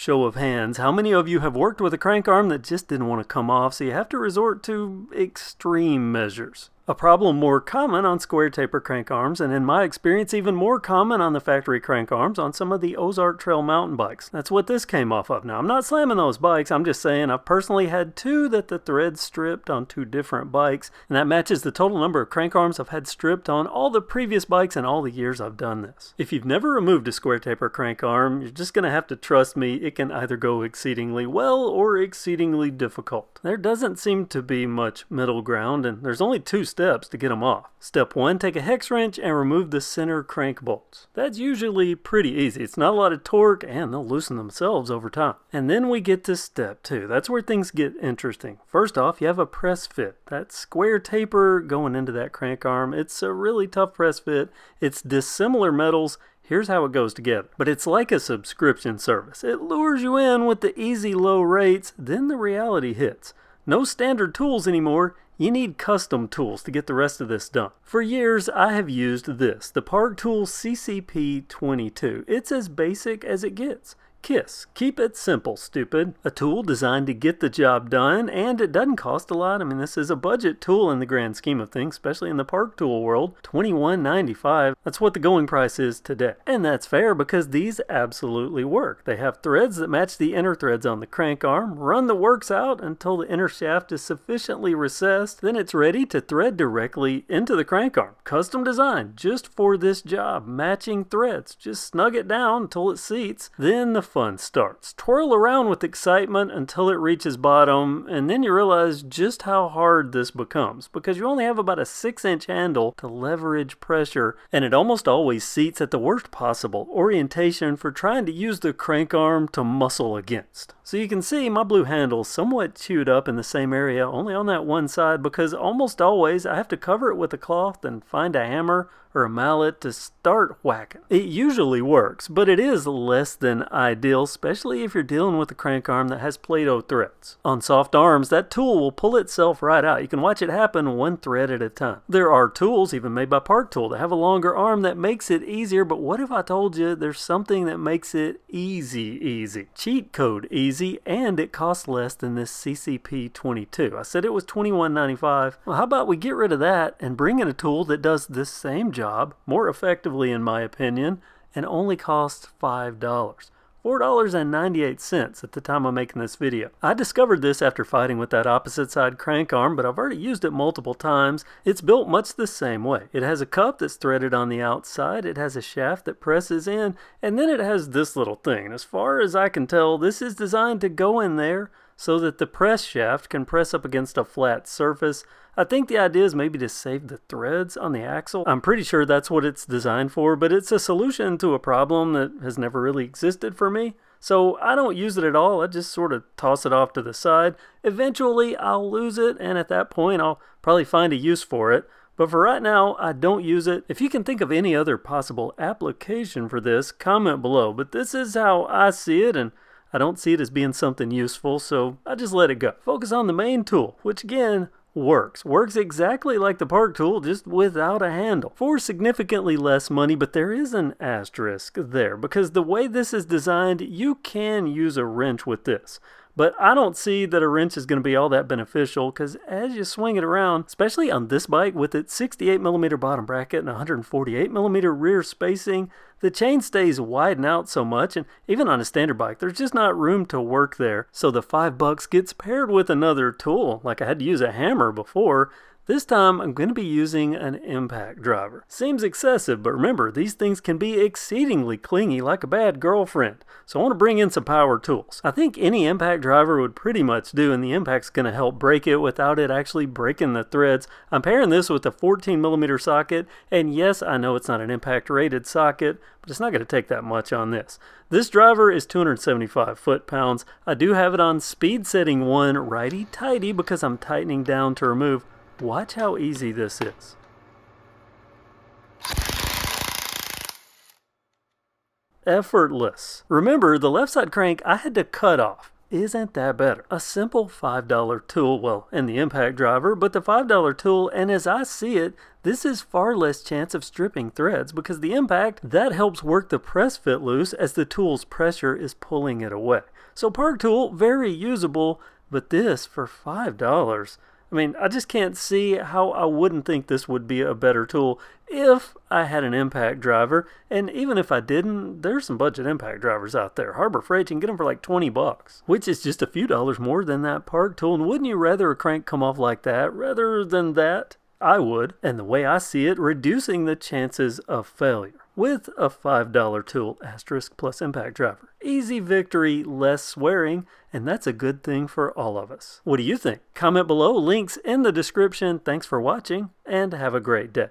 Show of hands, how many of you have worked with a crank arm that just didn't want to come off, so you have to resort to extreme measures? A problem more common on square taper crank arms, and in my experience even more common on the factory crank arms on some of the Ozark trail mountain bikes. That's what this came off of. Now, I'm not slamming those bikes, I'm just saying I've personally had two that the threads stripped on two different bikes, and that matches the total number of crank arms I've had stripped on all the previous bikes in all the years I've done this. If you've never removed a square taper crank arm, you're just going to have to trust me, it can either go exceedingly well or exceedingly difficult. There doesn't seem to be much middle ground, and there's only two steps to get them off. Step 1, take a hex wrench and remove the center crank bolts. That's usually pretty easy. It's not a lot of torque and they'll loosen themselves over time. And then we get to step 2. That's where things get interesting. First off, you have a press fit. That square taper going into that crank arm, it's a really tough press fit. It's dissimilar metals. Here's how it goes together. But it's like a subscription service. It lures you in with the easy low rates, then the reality hits. No standard tools anymore. You need custom tools to get the rest of this done. For years, I have used this, the Park Tool CCP22. It's as basic as it gets. KISS. Keep it simple, stupid. A tool designed to get the job done, and it doesn't cost a lot. I mean, this is a budget tool in the grand scheme of things, especially in the Park Tool world. $21.95. That's what the going price is today. And that's fair because these absolutely work. They have threads that match the inner threads on the crank arm, run the works out until the inner shaft is sufficiently recessed, then it's ready to thread directly into the crank arm. Custom designed just for this job. Matching threads. Just snug it down until it seats. Then the fun starts. Twirl around with excitement until it reaches bottom, and then you realize just how hard this becomes because you only have about a 6-inch handle to leverage pressure, and it almost always seats at the worst possible orientation for trying to use the crank arm to muscle against. So you can see my blue handle is somewhat chewed up in the same area, only on that one side, because almost always I have to cover it with a cloth and find a hammer or a mallet to start whacking. It usually works, but it is less than ideal, especially if you're dealing with a crank arm that has Play-Doh threads. On soft arms, that tool will pull itself right out. You can watch it happen one thread at a time. There are tools, even made by Park Tool, that have a longer arm that makes it easier, but what if I told you there's something that makes it easy? Cheat code easy, and it costs less than this CCP22. I said it was $21.95. Well, how about we get rid of that and bring in a tool that does this same job more effectively in my opinion and only costs $5. $4.98 at the time I'm making this video. I discovered this after fighting with that opposite side crank arm, but I've already used it multiple times. It's built much the same way. It has a cup that's threaded on the outside, it has a shaft that presses in, and then it has this little thing. As far as I can tell, this is designed to go in there so that the press shaft can press up against a flat surface. I think the idea is maybe to save the threads on the axle. I'm pretty sure that's what it's designed for, but it's a solution to a problem that has never really existed for me. So I don't use it at all. I just sort of toss it off to the side. Eventually I'll lose it, and at that point I'll probably find a use for it. But for right now, I don't use it. If you can think of any other possible application for this, comment below. But this is how I see it, and I don't see it as being something useful, so I just let it go. Focus on the main tool, which again, works exactly like the Park Tool, just without a handle for significantly less money. But there is an asterisk there because the way this is designed, you can use a wrench with this. But I don't see that a wrench is going to be all that beneficial because as you swing it around, especially on this bike with its 68mm bottom bracket and 148mm rear spacing, the chain stays widen out so much, and even on a standard bike, there's just not room to work there. So the $5 gets paired with another tool, like I had to use a hammer before. This time, I'm going to be using an impact driver. Seems excessive, but remember, these things can be exceedingly clingy like a bad girlfriend. So I want to bring in some power tools. I think any impact driver would pretty much do, and the impact's going to help break it without it actually breaking the threads. I'm pairing this with a 14mm socket, and yes, I know it's not an impact rated socket, but it's not going to take that much on this. This driver is 275 foot-pounds. I do have it on speed setting 1 righty-tighty because I'm tightening down to remove. Watch how easy this is. Effortless. Remember, the left side crank I had to cut off. isn't that better? A simple $5 tool, well, and the impact driver, but the $5 tool, and as I see it, this is far less chance of stripping threads because the impact, that helps work the press fit loose as the tool's pressure is pulling it away. So Park Tool, very usable, but this for $5. I mean, I just can't see how I wouldn't think this would be a better tool if I had an impact driver. And even if I didn't, there's some budget impact drivers out there. Harbor Freight, you can get them for like $20, which is just a few dollars more than that Park Tool. And wouldn't you rather a crank come off like that rather than that? I would. And the way I see it, reducing the chances of failure with a $5 tool asterisk plus impact driver. Easy victory, less swearing, and that's a good thing for all of us. What do you think? Comment below, links in the description. Thanks for watching, and have a great day.